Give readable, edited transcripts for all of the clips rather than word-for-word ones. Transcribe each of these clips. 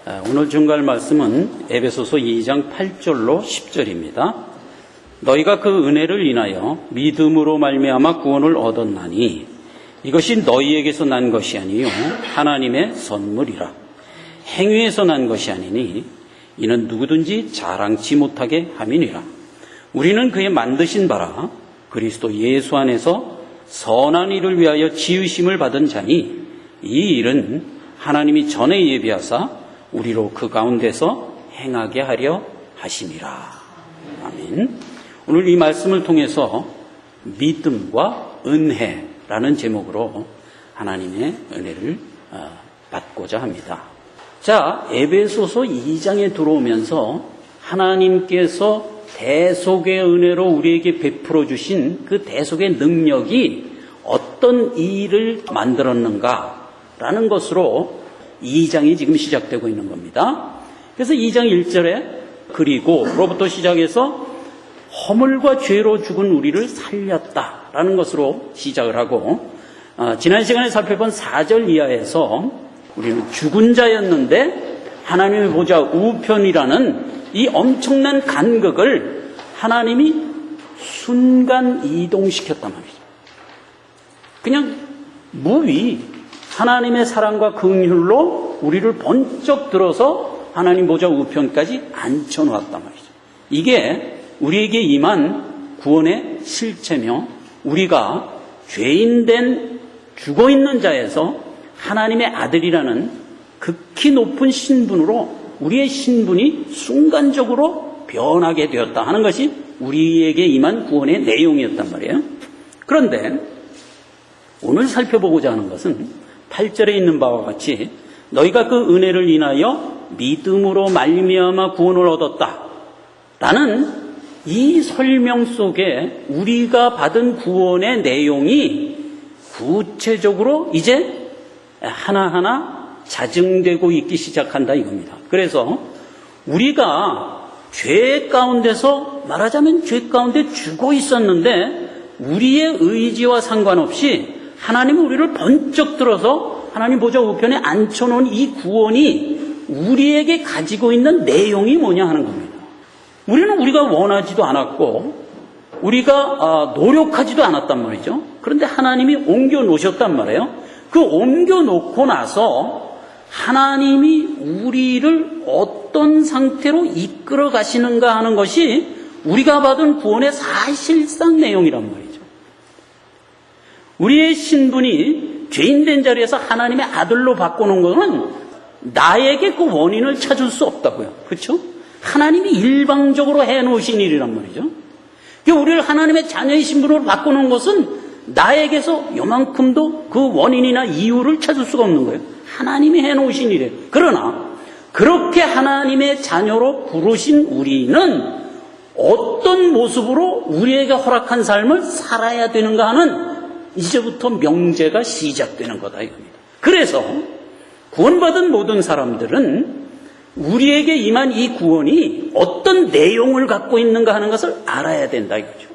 오늘 증거할 말씀은 에베소서 2장 8절로 10절입니다. 너희가 그 은혜를 인하여 믿음으로 말미암아 구원을 얻었나니 이것이 너희에게서 난 것이 아니요 하나님의 선물이라. 행위에서 난 것이 아니니 이는 누구든지 자랑치 못하게 함이니라. 우리는 그의 만드신 바라 그리스도 예수 안에서 선한 일을 위하여 지으심을 받은 자니 이 일은 하나님이 전에 예비하사 우리로 그 가운데서 행하게 하려 하심이라. 아멘. 오늘 이 말씀을 통해서 믿음과 은혜라는 제목으로 하나님의 은혜를 받고자 합니다. 자, 에베소서 2장에 들어오면서 하나님께서 대속의 은혜로 우리에게 베풀어 주신 그 대속의 능력이 어떤 일을 만들었는가라는 것으로 2장이 지금 시작되고 있는 겁니다. 그래서 2장 1절에 그리고로부터 시작해서 허물과 죄로 죽은 우리를 살렸다라는 것으로 시작을 하고 지난 시간에 살펴본 4절 이하에서 우리는 죽은 자였는데 하나님의 보좌 우편이라는 이 엄청난 간극을 하나님이 순간 이동시켰단 말이죠. 그냥 무위 하나님의 사랑과 긍휼로 우리를 번쩍 들어서 하나님 보좌 우편까지 앉혀놓았단 말이죠. 이게 우리에게 임한 구원의 실체며 우리가 죄인된 죽어있는 자에서 하나님의 아들이라는 극히 높은 신분으로 우리의 신분이 순간적으로 변하게 되었다 하는 것이 우리에게 임한 구원의 내용이었단 말이에요. 그런데 오늘 살펴보고자 하는 것은 8절에 있는 바와 같이 너희가 그 은혜를 인하여 믿음으로 말미암아 구원을 얻었다라는 이 설명 속에 우리가 받은 구원의 내용이 구체적으로 이제 하나하나 자증되고 있기 시작한다 이겁니다. 그래서 우리가 죄 가운데서 말하자면 죄 가운데 죽어 있었는데 우리의 의지와 상관없이 하나님은 우리를 번쩍 들어서 하나님 보좌 우편에 앉혀놓은 이 구원이 우리에게 가지고 있는 내용이 뭐냐 하는 겁니다. 우리는 우리가 원하지도 않았고 우리가 노력하지도 않았단 말이죠. 그런데 하나님이 옮겨놓으셨단 말이에요. 그 옮겨놓고 나서 하나님이 우리를 어떤 상태로 이끌어 가시는가 하는 것이 우리가 받은 구원의 사실상 내용이란 말이죠. 우리의 신분이 죄인된 자리에서 하나님의 아들로 바꿔놓은 것은 나에게 그 원인을 찾을 수 없다고요. 그렇죠? 하나님이 일방적으로 해놓으신 일이란 말이죠. 우리를 하나님의 자녀의 신분으로 바꿔놓은 것은 나에게서 요만큼도 그 원인이나 이유를 찾을 수가 없는 거예요. 하나님이 해놓으신 일이에요. 그러나 그렇게 하나님의 자녀로 부르신 우리는 어떤 모습으로 우리에게 허락한 삶을 살아야 되는가 하는 이제부터 명제가 시작되는 거다 이겁니다. 그래서 구원받은 모든 사람들은 우리에게 임한 이 구원이 어떤 내용을 갖고 있는가 하는 것을 알아야 된다 이거죠.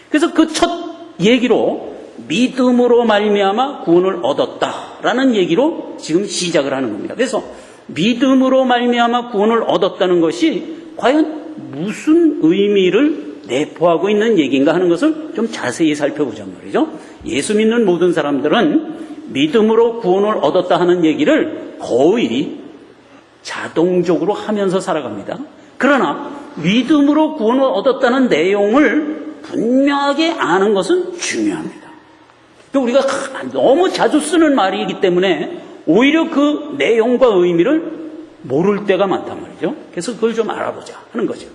그래서 그 첫 얘기로 믿음으로 말미암아 구원을 얻었다라는 얘기로 지금 시작을 하는 겁니다. 그래서 믿음으로 말미암아 구원을 얻었다는 것이 과연 무슨 의미를 내포하고 있는 얘기인가 하는 것을 좀 자세히 살펴보자는 말이죠. 예수 믿는 모든 사람들은 믿음으로 구원을 얻었다 하는 얘기를 거의 자동적으로 하면서 살아갑니다. 그러나 믿음으로 구원을 얻었다는 내용을 분명하게 아는 것은 중요합니다. 우리가 너무 자주 쓰는 말이기 때문에 오히려 그 내용과 의미를 모를 때가 많단 말이죠. 그래서 그걸 좀 알아보자 하는 거죠.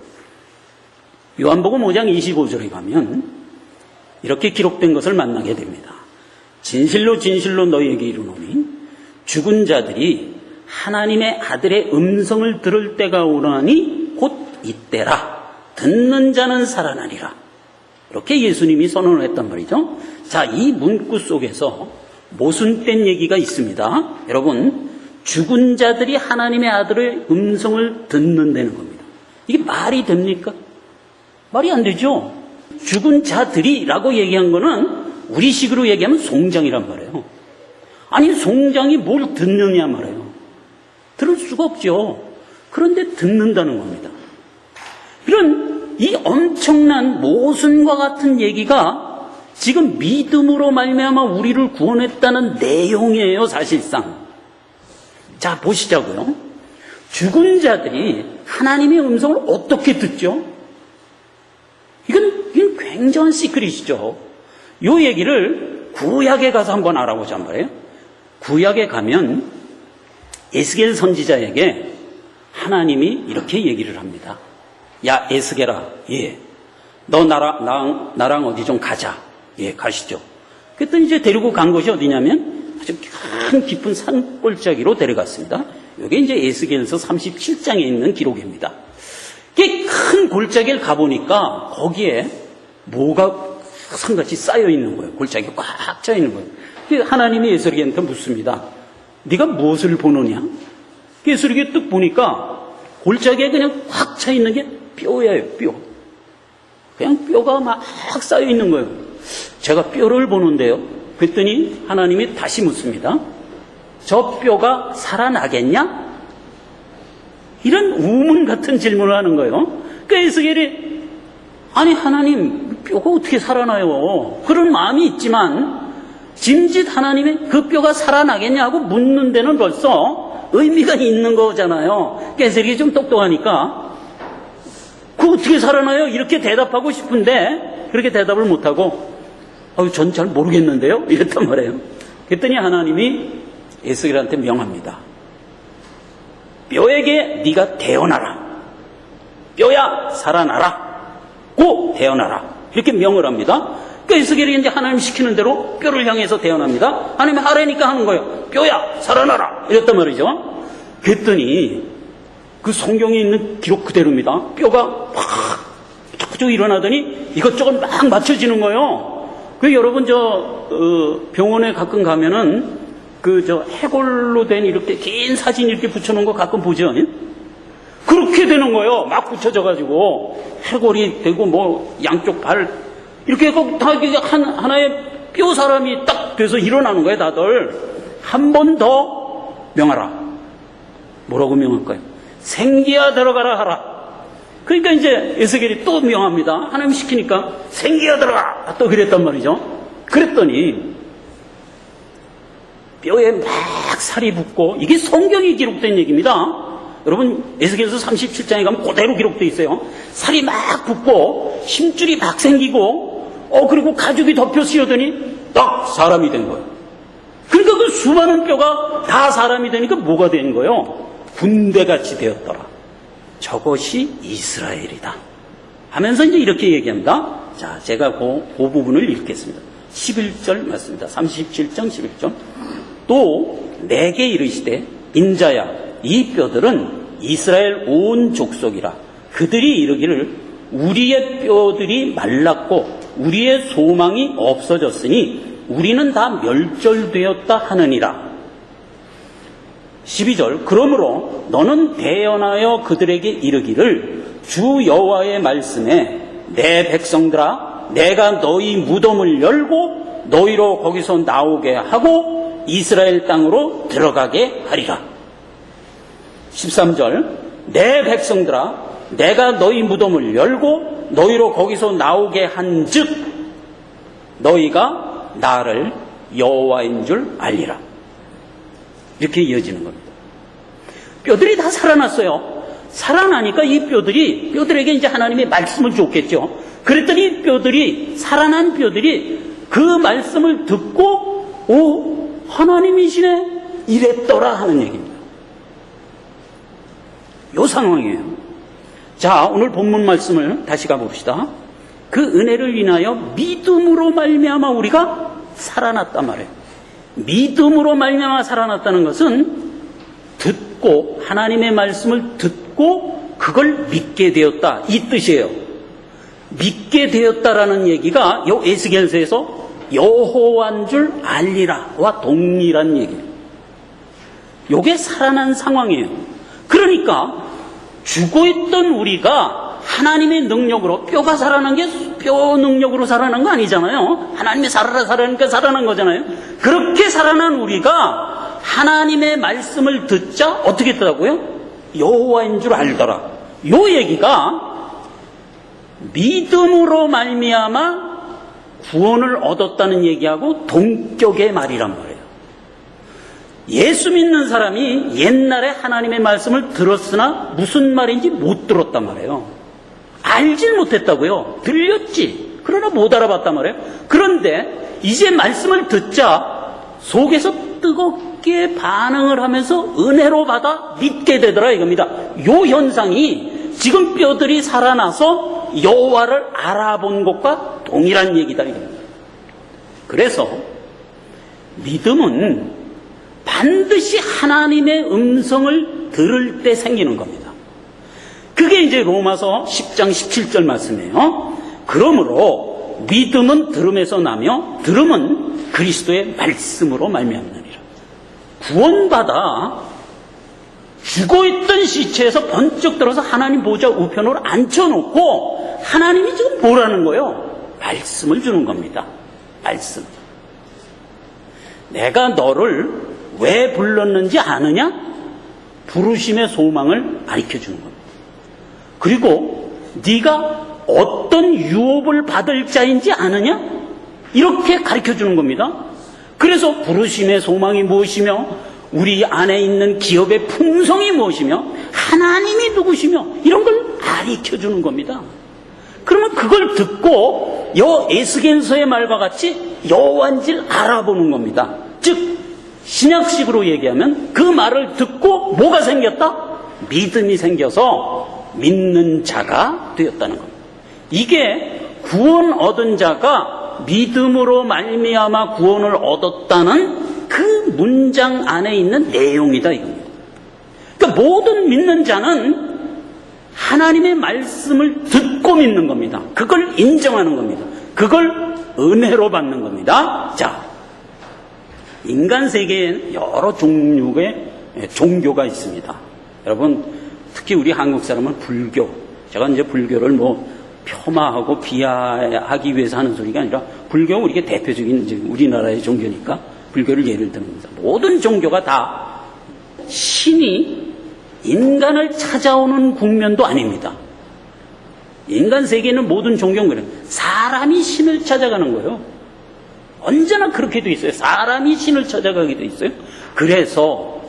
요한복음 5장 25절에 가면 이렇게 기록된 것을 만나게 됩니다. 진실로 진실로 너희에게 이르노니 죽은 자들이 하나님의 아들의 음성을 들을 때가 오나니 곧 이때라. 듣는 자는 살아나리라. 이렇게 예수님이 선언을 했단 말이죠. 자, 이 문구 속에서 모순된 얘기가 있습니다. 여러분, 죽은 자들이 하나님의 아들의 음성을 듣는다는 겁니다. 이게 말이 됩니까? 말이 안 되죠. 죽은 자들이라고 얘기한 거는 우리식으로 얘기하면 송장이란 말이에요. 아니 송장이 뭘 듣느냐 말이에요. 들을 수가 없죠. 그런데 듣는다는 겁니다. 이런 이 엄청난 모순과 같은 얘기가 지금 믿음으로 말미암아 우리를 구원했다는 내용이에요, 사실상. 자, 보시자고요. 죽은 자들이 하나님의 음성을 어떻게 듣죠? 이건 굉장한 시크릿이죠. 이 얘기를 구약에 가서 한번 알아보자 말이에요. 구약에 가면 에스겔 선지자에게 하나님이 이렇게 얘기를 합니다. 야, 에스겔아, 예, 너 나랑 어디 좀 가자. 예, 가시죠. 그랬더니 이제 데리고 간 곳이 어디냐면 아주 큰 깊은 산골짜기로 데려갔습니다. 이게 이제 에스겔서 37장에 있는 기록입니다. 이게 큰 골짜기를 가보니까 거기에 뭐가 산같이 쌓여 있는 거예요. 골짜기가 꽉 차 있는 거예요. 하나님이 에스겔한테 묻습니다. 네가 무엇을 보느냐? 에스겔이 뚝 보니까 골짜기에 그냥 꽉 차 있는 게 뼈예요, 뼈. 그냥 뼈가 막 쌓여 있는 거예요. 제가 뼈를 보는데요. 그랬더니 하나님이 다시 묻습니다. 저 뼈가 살아나겠냐? 이런 우문 같은 질문을 하는 거예요. 그 에스겔이 아니 하나님 뼈가 어떻게 살아나요? 그런 마음이 있지만 짐짓 하나님이 그 뼈가 살아나겠냐고 묻는 데는 벌써 의미가 있는 거잖아요. 에스겔이 좀 똑똑하니까 그거 어떻게 살아나요? 이렇게 대답하고 싶은데 그렇게 대답을 못하고 전 잘 모르겠는데요? 이랬단 말이에요. 그랬더니 하나님이 에스겔한테 명합니다. 뼈에게 네가 태어나라. 뼈야 살아나라. 고 태어나라. 이렇게 명을 합니다. 그 에스겔이 이제 하나님 시키는 대로 뼈를 향해서 태어납니다. 하나님이 하라니까 하는 거예요. 뼈야 살아나라. 이랬단 말이죠. 그랬더니 그 성경에 있는 기록 그대로입니다. 뼈가 팍 쭉 일어나더니 이것저것 막 맞춰지는 거예요. 그 여러분 병원에 가끔 가면은 해골로 된 이렇게 긴 사진 이렇게 붙여놓은 거 가끔 보죠. 그렇게 되는 거예요. 막 붙여져가지고 해골이 되고 뭐 양쪽 발 이렇게 다 하나의 뼈 사람이 딱 돼서 일어나는 거예요. 다들 한 번 더 명하라. 뭐라고 명할까요? 생기야 들어가라 하라. 그러니까 이제 에스겔이 또 명합니다. 하나님 시키니까 생기야 들어가 또 그랬단 말이죠. 그랬더니 뼈에 막 살이 붙고 이게 성경에 기록된 얘기입니다. 여러분 에스겔서 37장에 가면 그대로 기록되어 있어요. 살이 막 붙고 힘줄이 막 생기고 그리고 가죽이 덮여 씌어더니 딱 사람이 된 거예요. 그러니까 그 수많은 뼈가 다 사람이 되니까 뭐가 된 거예요? 군대같이 되었더라. 저것이 이스라엘이다 하면서 이제 이렇게 얘기합니다. 자, 제가 그 부분을 읽겠습니다. 11절 맞습니다. 37장 11절. 또 내게 이르시되 인자야 이 뼈들은 이스라엘 온 족속이라. 그들이 이르기를 우리의 뼈들이 말랐고 우리의 소망이 없어졌으니 우리는 다 멸절되었다 하느니라. 12절. 그러므로 너는 대언하여 그들에게 이르기를 주 여호와의 말씀에 내 백성들아 내가 너희 무덤을 열고 너희로 거기서 나오게 하고 이스라엘 땅으로 들어가게 하리라. 13절. 내 백성들아 내가 너희 무덤을 열고 너희로 거기서 나오게 한즉 너희가 나를 여호와인 줄 알리라. 이렇게 이어지는 겁니다. 뼈들이 다 살아났어요. 살아나니까 이 뼈들에게 이제 하나님의 말씀을 줬겠죠. 그랬더니 살아난 뼈들이 그 말씀을 듣고 하나님이시네 이랬더라 하는 얘기입니다. 요 상황이에요. 자, 오늘 본문 말씀을 다시 가봅시다. 그 은혜를 인하여 믿음으로 말미암아 우리가 살아났단 말이에요. 믿음으로 말미암아 살아났다는 것은 듣고 하나님의 말씀을 듣고 그걸 믿게 되었다 이 뜻이에요. 믿게 되었다라는 얘기가 요 에스겔서에서 여호와인 줄 알리라와 동일한 얘기예요. 요게 살아난 상황이에요. 그러니까 죽어있던 우리가 하나님의 능력으로 뼈가 살아난 게 뼈 능력으로 살아난 거 아니잖아요. 하나님이 살아라 살아나니까 살아난 거잖아요. 그렇게 살아난 우리가 하나님의 말씀을 듣자 어떻게 했더라고요? 여호와인 줄 알더라. 요 얘기가 믿음으로 말미암아 구원을 얻었다는 얘기하고 동격의 말이란 말이에요. 예수 믿는 사람이 옛날에 하나님의 말씀을 들었으나 무슨 말인지 못 들었단 말이에요. 알질 못했다고요. 들렸지. 그러나 못 알아봤단 말이에요. 그런데 이제 말씀을 듣자 속에서 뜨겁게 반응을 하면서 은혜로 받아 믿게 되더라 이겁니다. 요 현상이 지금 뼈들이 살아나서 여호와를 알아본 것과 동일한 얘기다 이겁니다. 그래서 믿음은 반드시 하나님의 음성을 들을 때 생기는 겁니다. 그게 이제 로마서 10장 17절 말씀이에요. 그러므로 믿음은 들음에서 나며 들음은 그리스도의 말씀으로 말미암느니라. 구원받아 죽어있던 시체에서 번쩍 들어서 하나님 보좌 우편으로 앉혀놓고 하나님이 지금 뭐라는 거예요? 말씀을 주는 겁니다. 말씀. 내가 너를 왜 불렀는지 아느냐? 부르심의 소망을 가르쳐주는 겁니다. 그리고 네가 어떤 유업을 받을 자인지 아느냐? 이렇게 가르쳐주는 겁니다. 그래서 부르심의 소망이 무엇이며 우리 안에 있는 기업의 풍성이 무엇이며 하나님이 누구시며 이런 걸 가르쳐주는 겁니다. 그러면 그걸 듣고 에스겔서의 말과 같이 여호와인지를 알아보는 겁니다. 즉 신약식으로 얘기하면 그 말을 듣고 뭐가 생겼다? 믿음이 생겨서 믿는 자가 되었다는 겁니다. 이게 구원 얻은 자가 믿음으로 말미암아 구원을 얻었다는 그 문장 안에 있는 내용이다 이겁니다. 그러니까 모든 믿는 자는 하나님의 말씀을 듣고 믿는 겁니다. 그걸 인정하는 겁니다. 그걸 은혜로 받는 겁니다. 자, 인간 세계에 여러 종류의 종교가 있습니다. 여러분, 특히 우리 한국 사람은 불교. 제가 이제 불교를 폄하하고 비하하기 위해서 하는 소리가 아니라 불교는 우리가 대표적인 이제 우리나라의 종교니까 불교를 예를 드는 겁니다. 모든 종교가 다 신이 인간을 찾아오는 국면도 아닙니다. 인간 세계에는 모든 종교는 그래요. 사람이 신을 찾아가는 거예요. 언제나 그렇게 돼 있어요. 사람이 신을 찾아가게 돼 있어요. 그래서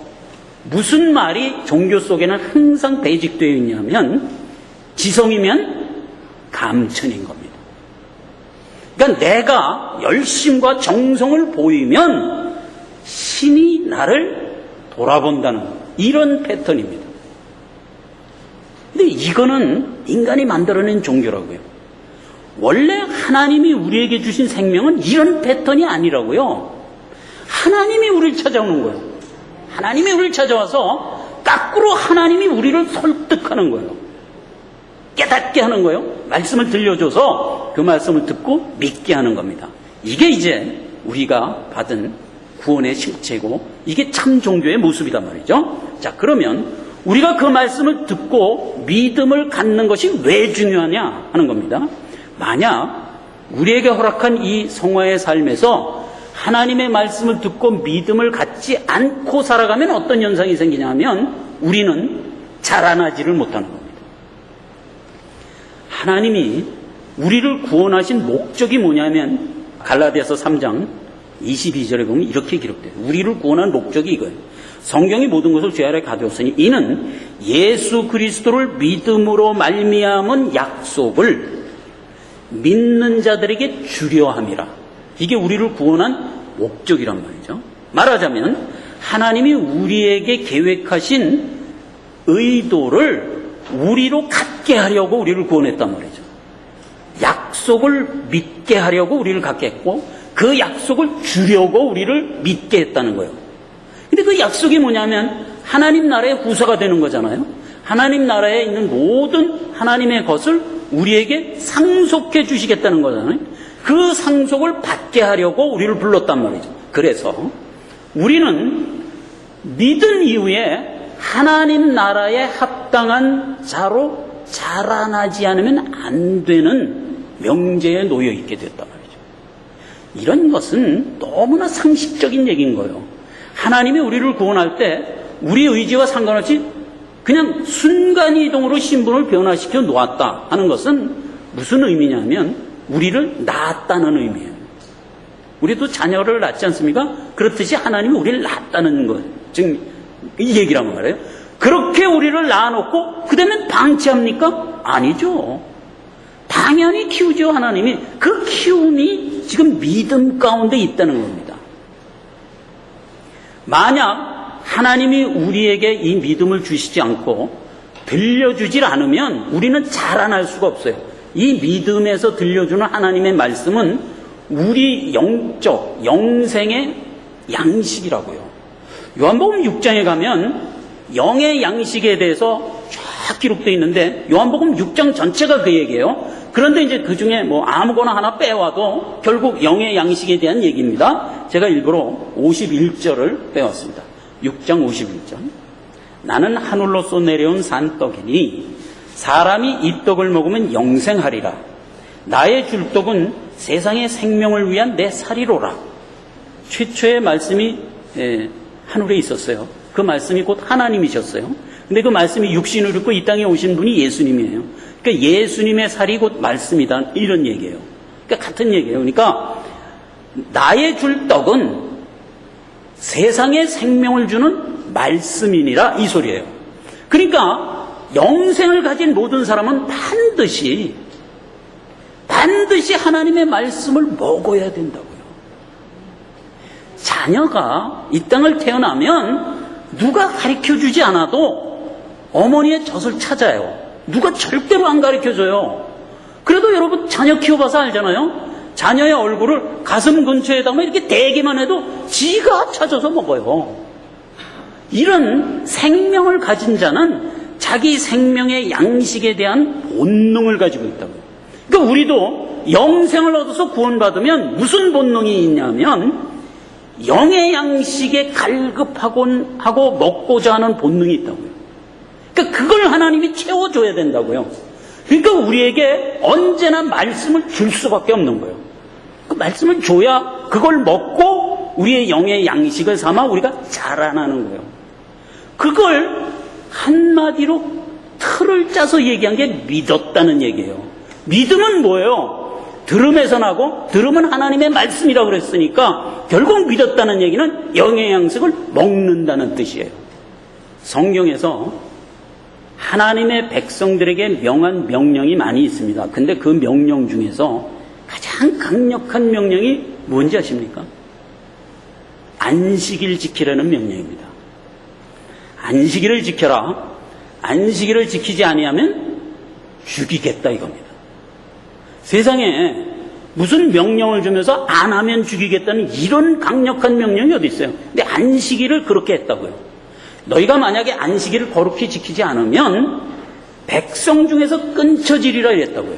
무슨 말이 종교 속에는 항상 배직되어 있냐면 지성이면 감천인 겁니다. 그러니까 내가 열심과 정성을 보이면 신이 나를 돌아본다는 이런 패턴입니다. 근데 이거는 인간이 만들어낸 종교라고요. 원래 하나님이 우리에게 주신 생명은 이런 패턴이 아니라고요. 하나님이 우리를 찾아오는 거예요. 하나님이 우리를 찾아와서 거꾸로 하나님이 우리를 설득하는 거예요. 깨닫게 하는 거예요. 말씀을 들려줘서 그 말씀을 듣고 믿게 하는 겁니다. 이게 이제 우리가 받은 구원의 실체고 이게 참 종교의 모습이란 말이죠. 자, 그러면 우리가 그 말씀을 듣고 믿음을 갖는 것이 왜 중요하냐 하는 겁니다. 만약 우리에게 허락한 이 성화의 삶에서 하나님의 말씀을 듣고 믿음을 갖지 않고 살아가면 어떤 현상이 생기냐 하면 우리는 자라나지를 못하는 겁니다. 하나님이 우리를 구원하신 목적이 뭐냐면 갈라디아서 3장 22절에 보면 이렇게 기록돼요. 우리를 구원한 목적이 이거예요. 성경이 모든 것을 죄 아래 가두었으니 이는 예수 그리스도를 믿음으로 말미암은 약속을 믿는 자들에게 주려 함이라. 이게 우리를 구원한 목적이란 말이죠. 말하자면 하나님이 우리에게 계획하신 의도를 우리로 갖게 하려고 우리를 구원했단 말이죠. 약속을 믿게 하려고 우리를 갖게 했고 그 약속을 주려고 우리를 믿게 했다는 거예요. 근데 그 약속이 뭐냐면 하나님 나라의 후사가 되는 거잖아요. 하나님 나라에 있는 모든 하나님의 것을 우리에게 상속해 주시겠다는 거잖아요. 그 상속을 받게 하려고 우리를 불렀단 말이죠. 그래서 우리는 믿은 이후에 하나님 나라에 합당한 자로 자라나지 않으면 안 되는 명제에 놓여 있게 됐단 말이죠. 이런 것은 너무나 상식적인 얘기인 거예요. 하나님이 우리를 구원할 때 우리 의지와 상관없이 그냥 순간이동으로 신분을 변화시켜 놓았다 하는 것은 무슨 의미냐면 우리를 낳았다는 의미예요. 우리도 자녀를 낳지 않습니까? 그렇듯이 하나님이 우리를 낳았다는 것. 지금 이 얘기란 말이에요. 그렇게 우리를 낳아놓고 그다음에 방치합니까? 아니죠. 당연히 키우죠. 하나님이. 그 키움이 지금 믿음 가운데 있다는 겁니다. 만약 하나님이 우리에게 이 믿음을 주시지 않고 들려주질 않으면 우리는 자라날 수가 없어요. 이 믿음에서 들려주는 하나님의 말씀은 우리 영적, 영생의 양식이라고요. 요한복음 6장에 가면 영의 양식에 대해서 쫙 기록되어 있는데 요한복음 6장 전체가 그 얘기예요. 그런데 이제 그 중에 뭐 아무거나 하나 빼와도 결국 영의 양식에 대한 얘기입니다. 제가 일부러 51절을 빼왔습니다. 6장 51절. 나는 하늘로서 내려온 산떡이니 사람이 이 떡을 먹으면 영생하리라. 나의 줄 떡은 세상의 생명을 위한 내 살이로라. 최초의 말씀이 하늘에 있었어요. 그 말씀이 곧 하나님이셨어요. 근데 그 말씀이 육신을 입고 이 땅에 오신 분이 예수님이에요. 그러니까 예수님의 살이 곧 말씀이다. 이런 얘기예요. 그러니까 같은 얘기예요. 그러니까 나의 줄 떡은 세상에 생명을 주는 말씀이니라 이 소리예요. 그러니까 영생을 가진 모든 사람은 반드시 하나님의 말씀을 먹어야 된다고요. 자녀가 이 땅을 태어나면 누가 가르쳐주지 않아도 어머니의 젖을 찾아요. 누가 절대로 안 가르쳐줘요. 그래도 여러분 자녀 키워봐서 알잖아요. 자녀의 얼굴을 가슴 근처에다가 이렇게 대기만 해도 지가 찾아서 먹어요. 이런 생명을 가진 자는 자기 생명의 양식에 대한 본능을 가지고 있다고요. 그러니까 우리도 영생을 얻어서 구원받으면 무슨 본능이 있냐면 영의 양식에 갈급하고 먹고자 하는 본능이 있다고요. 그러니까 그걸 하나님이 채워줘야 된다고요. 그러니까 우리에게 언제나 말씀을 줄 수밖에 없는 거예요. 그 말씀을 줘야 그걸 먹고 우리의 영의 양식을 삼아 우리가 자라나는 거예요. 그걸 한마디로 틀을 짜서 얘기한 게 믿었다는 얘기예요. 믿음은 뭐예요? 들음에서 나고 들음은 하나님의 말씀이라고 그랬으니까 결국 믿었다는 얘기는 영의 양식을 먹는다는 뜻이에요. 성경에서 하나님의 백성들에게 명한 명령이 많이 있습니다. 근데 그 명령 중에서 가장 강력한 명령이 뭔지 아십니까? 안식일 지키라는 명령입니다. 안식일을 지켜라. 안식일을 지키지 아니하면 죽이겠다 이겁니다. 세상에 무슨 명령을 주면서 안 하면 죽이겠다는 이런 강력한 명령이 어디 있어요? 근데 안식일을 그렇게 했다고요. 너희가 만약에 안식일을 거룩히 지키지 않으면 백성 중에서 끊쳐지리라 이랬다고요.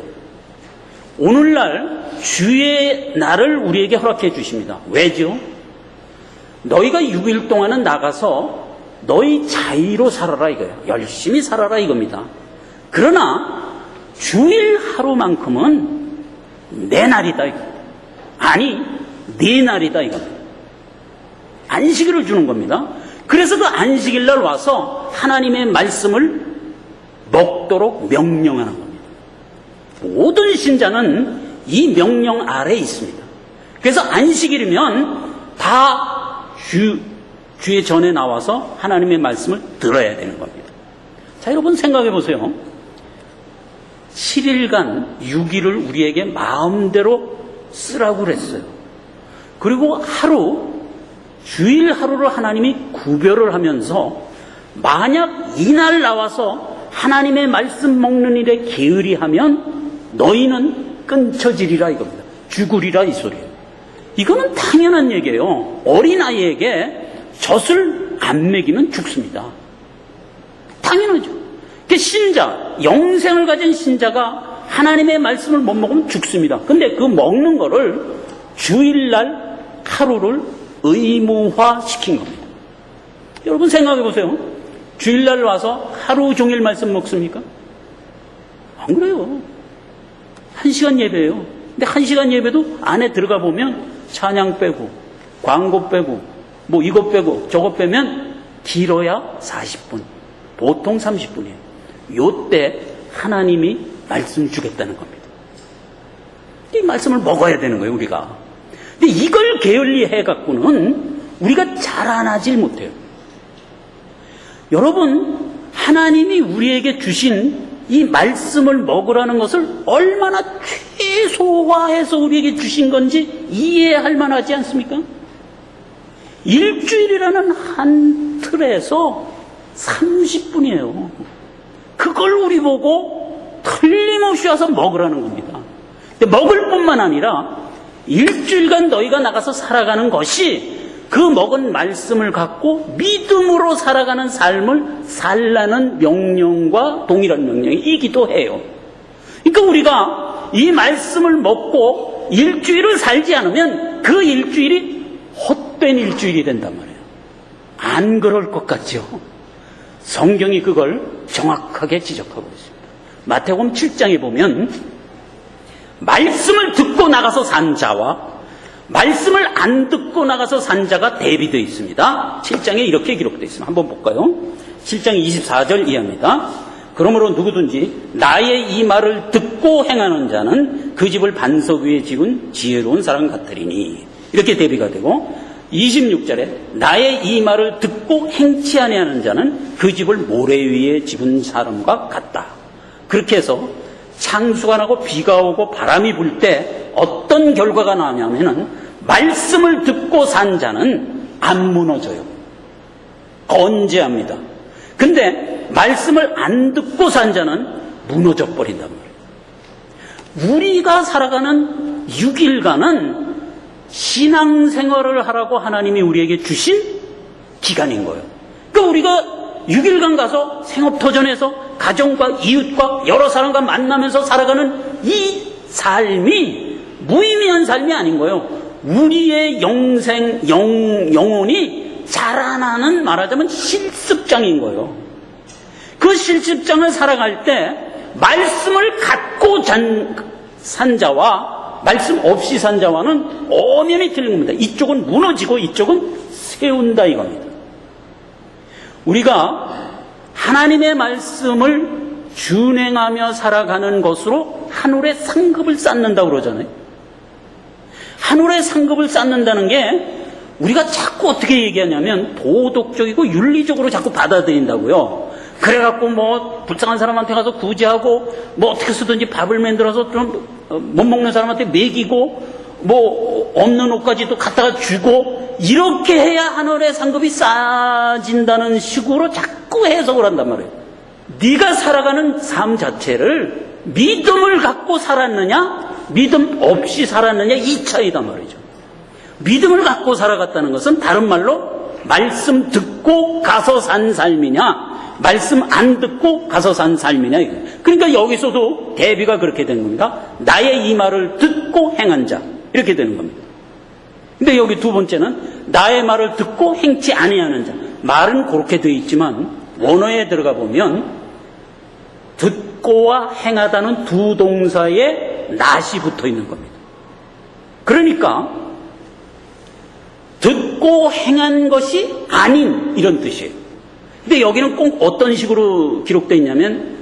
오늘날 주의 날을 우리에게 허락해 주십니다. 왜죠? 너희가 6일 동안은 나가서 너희 자의로 살아라 이거예요. 열심히 살아라 이겁니다. 그러나 주일 하루만큼은 내 날이다 이거. 아니 네 날이다 이거. 안식일을 주는 겁니다. 그래서 그 안식일 날 와서 하나님의 말씀을 먹도록 명령하는 겁니다. 모든 신자는 이 명령 아래에 있습니다. 그래서 안식일이면 다 주의 전에 나와서 하나님의 말씀을 들어야 되는 겁니다. 자, 여러분 생각해 보세요. 7일간 6일을 우리에게 마음대로 쓰라고 그랬어요. 그리고 주일 하루를 하나님이 구별을 하면서 만약 이날 나와서 하나님의 말씀 먹는 일에 게으리 하면 너희는 끊쳐지리라 이겁니다. 죽으리라 이 소리예요. 이거는 당연한 얘기예요. 어린아이에게 젖을 안 먹이면 죽습니다. 당연하죠. 신자, 영생을 가진 신자가 하나님의 말씀을 못 먹으면 죽습니다. 근데 그 먹는 거를 주일날 하루를 의무화시킨 겁니다. 여러분 생각해 보세요. 주일날 와서 하루 종일 말씀 먹습니까? 안 그래요. 1시간 예배예요. 근데 1시간 예배도 안에 들어가 보면 찬양 빼고 광고 빼고 뭐 이것 빼고 저것 빼면 길어야 40분, 보통 30분이에요. 요때 하나님이 말씀 주겠다는 겁니다. 이 말씀을 먹어야 되는 거예요, 우리가. 근데 이걸 게을리 해갖고는 우리가 자라나질 못해요. 여러분, 하나님이 우리에게 주신 이 말씀을 먹으라는 것을 얼마나 최소화해서 우리에게 주신 건지 이해할 만하지 않습니까? 일주일이라는 한 틀에서 30분이에요. 그걸 우리 보고 틀림없이 와서 먹으라는 겁니다. 근데 먹을 뿐만 아니라 일주일간 너희가 나가서 살아가는 것이 그 먹은 말씀을 갖고 믿음으로 살아가는 삶을 살라는 명령과 동일한 명령이기도 해요. 그러니까 우리가 이 말씀을 먹고 일주일을 살지 않으면 그 일주일이 헛된 일주일이 된단 말이에요. 안 그럴 것 같죠? 성경이 그걸 정확하게 지적하고 있습니다. 마태복음 7장에 보면 말씀을 듣고 나가서 산 자와 말씀을 안 듣고 나가서 산 자가 대비되어 있습니다. 7장에 이렇게 기록되어 있습니다. 한번 볼까요? 7장 24절 이하입니다. 그러므로 누구든지 나의 이 말을 듣고 행하는 자는 그 집을 반석 위에 지은 지혜로운 사람 같으리니, 이렇게 대비가 되고, 26절에 나의 이 말을 듣고 행치 아니하는 자는 그 집을 모래 위에 집은 사람과 같다. 그렇게 해서 창수가 나고 비가 오고 바람이 불 때 어떤 결과가 나냐면은 말씀을 듣고 산 자는 안 무너져요. 건재합니다. 근데 말씀을 안 듣고 산 자는 무너져 버린단 말이에요. 우리가 살아가는 6일간은 신앙생활을 하라고 하나님이 우리에게 주신 기간인 거예요. 그러니까 우리가 6일간 가서 생업터전에서 가정과 이웃과 여러 사람과 만나면서 살아가는 이 삶이 무의미한 삶이 아닌 거예요. 우리의 영혼이 자라나는, 말하자면 실습장인 거예요. 그 실습장을 살아갈 때 말씀을 갖고 산 자와 말씀 없이 산 자와는 엄연히 틀린 겁니다. 이쪽은 무너지고 이쪽은 세운다 이겁니다. 우리가 하나님의 말씀을 준행하며 살아가는 것으로 하늘의 상급을 쌓는다고 그러잖아요. 하늘의 상급을 쌓는다는 게 우리가 자꾸 어떻게 얘기하냐면 도덕적이고 윤리적으로 자꾸 받아들인다고요. 그래갖고 뭐 불쌍한 사람한테 가서 구제하고 뭐 어떻게 쓰든지 밥을 만들어서 좀 못 먹는 사람한테 먹이고 뭐 없는 옷까지도 갖다가 주고 이렇게 해야 하늘의 상급이 쌓아진다는 식으로 자꾸 해석을 한단 말이에요. 네가 살아가는 삶 자체를 믿음을 갖고 살았느냐 믿음 없이 살았느냐 이 차이단 말이죠. 믿음을 갖고 살아갔다는 것은 다른 말로 말씀 듣고 가서 산 삶이냐 말씀 안 듣고 가서 산 삶이냐. 그러니까 여기서도 대비가 그렇게 되는 겁니다. 나의 이 말을 듣고 행한 자, 이렇게 되는 겁니다. 근데 여기 두 번째는 나의 말을 듣고 행치 아니하는 자. 말은 그렇게 되어 있지만 원어에 들어가 보면 듣고와 행하다는 두 동사에 낫이 붙어 있는 겁니다. 그러니까 듣고 행한 것이 아닌 이런 뜻이에요. 근데 여기는 꼭 어떤 식으로 기록되어 있냐면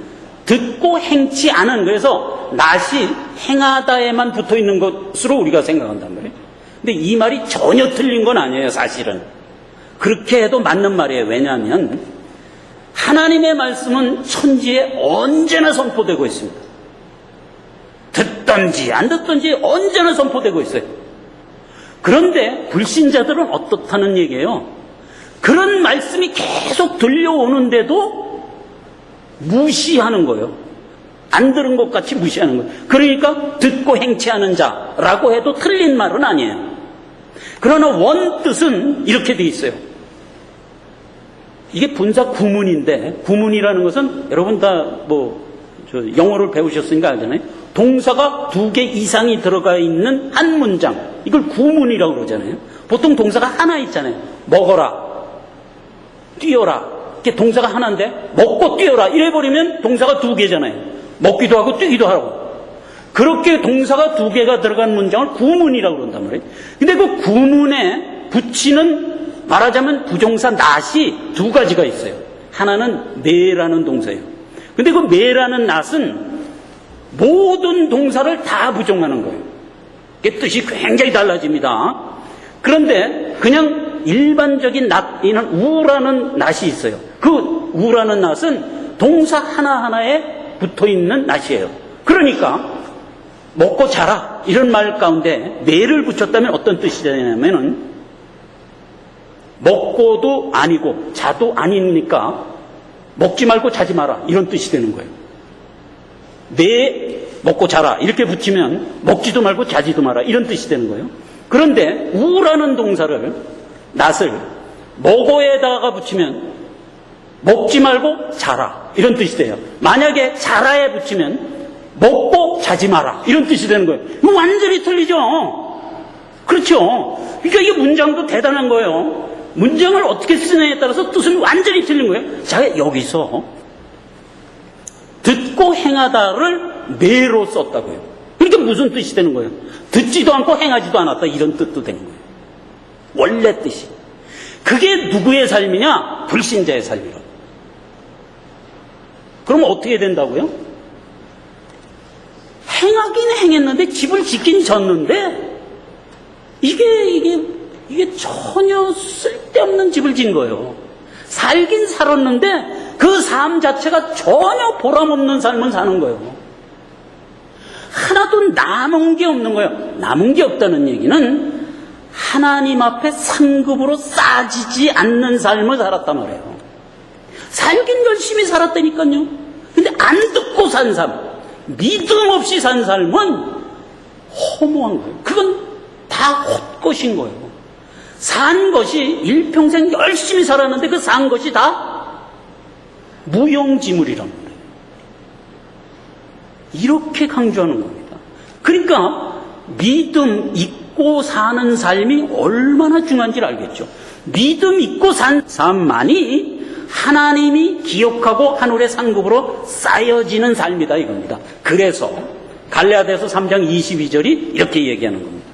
듣고 행치 않은, 그래서 낫이 행하다에만 붙어 있는 것으로 우리가 생각한단 말이에요. 근데 이 말이 전혀 틀린 건 아니에요. 사실은 그렇게 해도 맞는 말이에요. 왜냐하면 하나님의 말씀은 천지에 언제나 선포되고 있습니다. 듣든지 안 듣든지 언제나 선포되고 있어요. 그런데 불신자들은 어떻다는 얘기예요. 그런 말씀이 계속 들려오는데도 무시하는 거예요. 안 들은 것 같이 무시하는 거예요. 그러니까 듣고 행치하는 자라고 해도 틀린 말은 아니에요. 그러나 원뜻은 이렇게 돼 있어요. 이게 분사 구문인데, 구문이라는 것은 여러분 다 영어를 배우셨으니까 알잖아요. 동사가 2개 이상이 들어가 있는 한 문장, 이걸 구문이라고 그러잖아요. 보통 동사가 하나 있잖아요. 먹어라, 뛰어라, 이게 동사가 하나인데 먹고 뛰어라 이래버리면 동사가 2개잖아요. 먹기도 하고 뛰기도 하고. 그렇게 동사가 2개가 들어간 문장을 구문이라고 그런단 말이에요. 근데 그 구문에 붙이는 말하자면 부정사 낫이 두 가지가 있어요. 하나는 매라는 동사예요. 근데 그 매라는 낫은 모든 동사를 다 부정하는 거예요. 그 뜻이 굉장히 달라집니다. 그런데 그냥 일반적인 낫이는 우라는 낫이 있어요. 그 우라는 낫은 동사 하나하나에 붙어있는 낫이에요. 그러니까 먹고 자라 이런 말 가운데 매를 붙였다면 어떤 뜻이 되냐면은 먹고도 아니고 자도 아니니까 먹지 말고 자지 마라 이런 뜻이 되는 거예요. 매 먹고 자라 이렇게 붙이면 먹지도 말고 자지도 마라 이런 뜻이 되는 거예요. 그런데 우라는 동사를 낫을 먹어에다가 붙이면 먹지 말고 자라 이런 뜻이 돼요. 만약에 자라에 붙이면 먹고 자지 마라 이런 뜻이 되는 거예요. 이거 완전히 틀리죠. 그렇죠. 그러니까 이게 문장도 대단한 거예요. 문장을 어떻게 쓰느냐에 따라서 뜻은 완전히 틀린 거예요. 자, 여기서 듣고 행하다를 매로 썼다고요. 그러니까 무슨 뜻이 되는 거예요? 듣지도 않고 행하지도 않았다 이런 뜻도 되는 거예요. 원래 뜻이. 그게 누구의 삶이냐? 불신자의 삶이라고. 그럼 어떻게 된다고요? 행하긴 행했는데 집을 짓긴 졌는데 이게 전혀 쓸데없는 집을 진 거예요. 살긴 살았는데 그 삶 자체가 전혀 보람없는 삶을 사는 거예요. 하나도 남은 게 없는 거예요. 남은 게 없다는 얘기는 하나님 앞에 상급으로 싸지지 않는 삶을 살았단 말이에요. 살긴 열심히 살았다니까요. 근데 안 듣고 산 삶, 믿음 없이 산 삶은 허무한 거예요. 그건 다 헛것인 거예요. 산 것이 일평생 열심히 살았는데 그 산 것이 다 무용지물이란 말이에요. 이렇게 강조하는 겁니다. 그러니까 믿음 있고 사는 삶이 얼마나 중요한지를 알겠죠. 믿음 있고 산 삶만이 하나님이 기억하고 하늘의 상급으로 쌓여지는 삶이다 이겁니다. 그래서 갈라디아서 3장 22절이 이렇게 얘기하는 겁니다.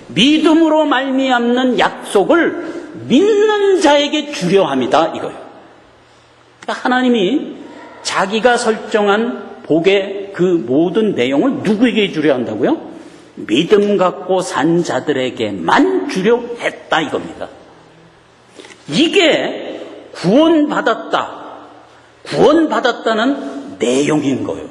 믿음으로 말미암는 약속을 믿는 자에게 주려 합니다 이거예요. 그러니까 하나님이 자기가 설정한 복의 그 모든 내용을 누구에게 주려 한다고요? 믿음 갖고 산 자들에게만 주려 했다 이겁니다. 이게 구원받았다는 내용인 거예요.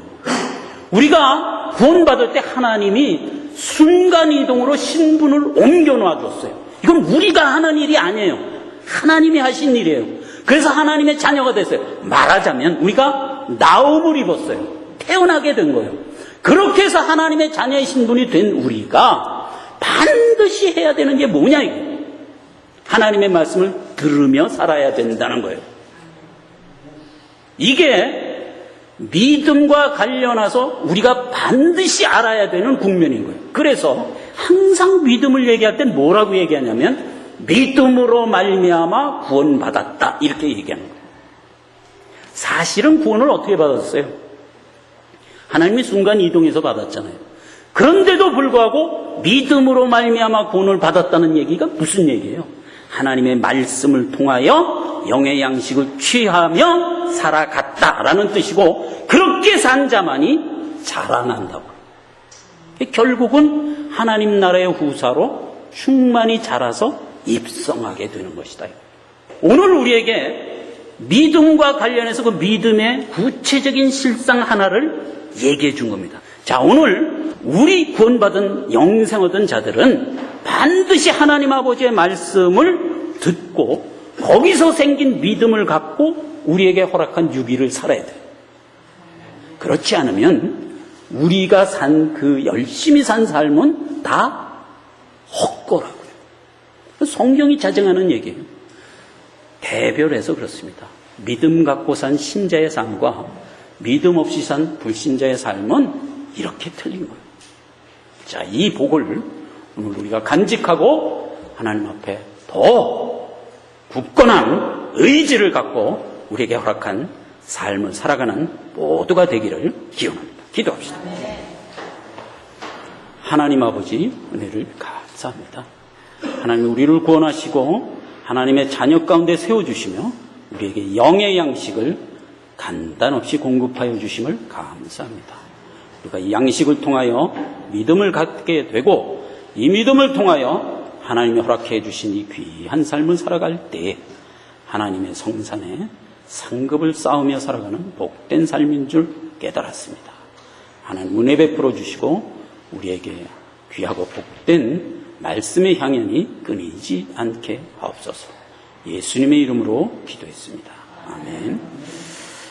우리가 구원받을 때 하나님이 순간이동으로 신분을 옮겨 놔줬어요. 이건 우리가 하는 일이 아니에요. 하나님이 하신 일이에요. 그래서 하나님의 자녀가 됐어요. 말하자면 우리가 나음을 입었어요. 태어나게 된 거예요. 그렇게 해서 하나님의 자녀의 신분이 된 우리가 반드시 해야 되는 게 뭐냐 이거예요. 하나님의 말씀을 들으며 살아야 된다는 거예요. 이게 믿음과 관련해서 우리가 반드시 알아야 되는 국면인 거예요. 그래서 항상 믿음을 얘기할 땐 뭐라고 얘기하냐면 믿음으로 말미암아 구원받았다 이렇게 얘기하는 거예요. 사실은 구원을 어떻게 받았어요? 하나님이 순간 이동해서 받았잖아요. 그런데도 불구하고 믿음으로 말미암아 구원을 받았다는 얘기가 무슨 얘기예요? 하나님의 말씀을 통하여 영의 양식을 취하며 살아갔다라는 뜻이고 그렇게 산 자만이 자라난다고. 결국은 하나님 나라의 후사로 충만히 자라서 입성하게 되는 것이다. 오늘 우리에게 믿음과 관련해서 그 믿음의 구체적인 실상 하나를 얘기해 준 겁니다. 자, 오늘 우리 구원받은 영생 얻은 자들은 반드시 하나님 아버지의 말씀을 듣고 거기서 생긴 믿음을 갖고 우리에게 허락한 유기를 살아야 돼요. 그렇지 않으면 우리가 산 그 열심히 산 삶은 다 헛거라고요. 성경이 자정하는 얘기예요. 대별해서 그렇습니다. 믿음 갖고 산 신자의 삶과 믿음 없이 산 불신자의 삶은 이렇게 틀린 거예요. 자, 이 복을 오늘 우리가 간직하고 하나님 앞에 더 굳건한 의지를 갖고 우리에게 허락한 삶을 살아가는 모두가 되기를 기원합니다. 기도합시다. 하나님 아버지 은혜를 감사합니다. 하나님 우리를 구원하시고 하나님의 자녀 가운데 세워주시며 우리에게 영의 양식을 간단 없이 공급하여 주심을 감사합니다. 우리가 이 양식을 통하여 믿음을 갖게 되고 이 믿음을 통하여 하나님이 허락해 주신 이 귀한 삶을 살아갈 때 하나님의 성산에 상급을 쌓으며 살아가는 복된 삶인 줄 깨달았습니다. 하나님 은혜 베풀어 주시고 우리에게 귀하고 복된 말씀의 향연이 끊이지 않게 하옵소서. 예수님의 이름으로 기도했습니다. 아멘.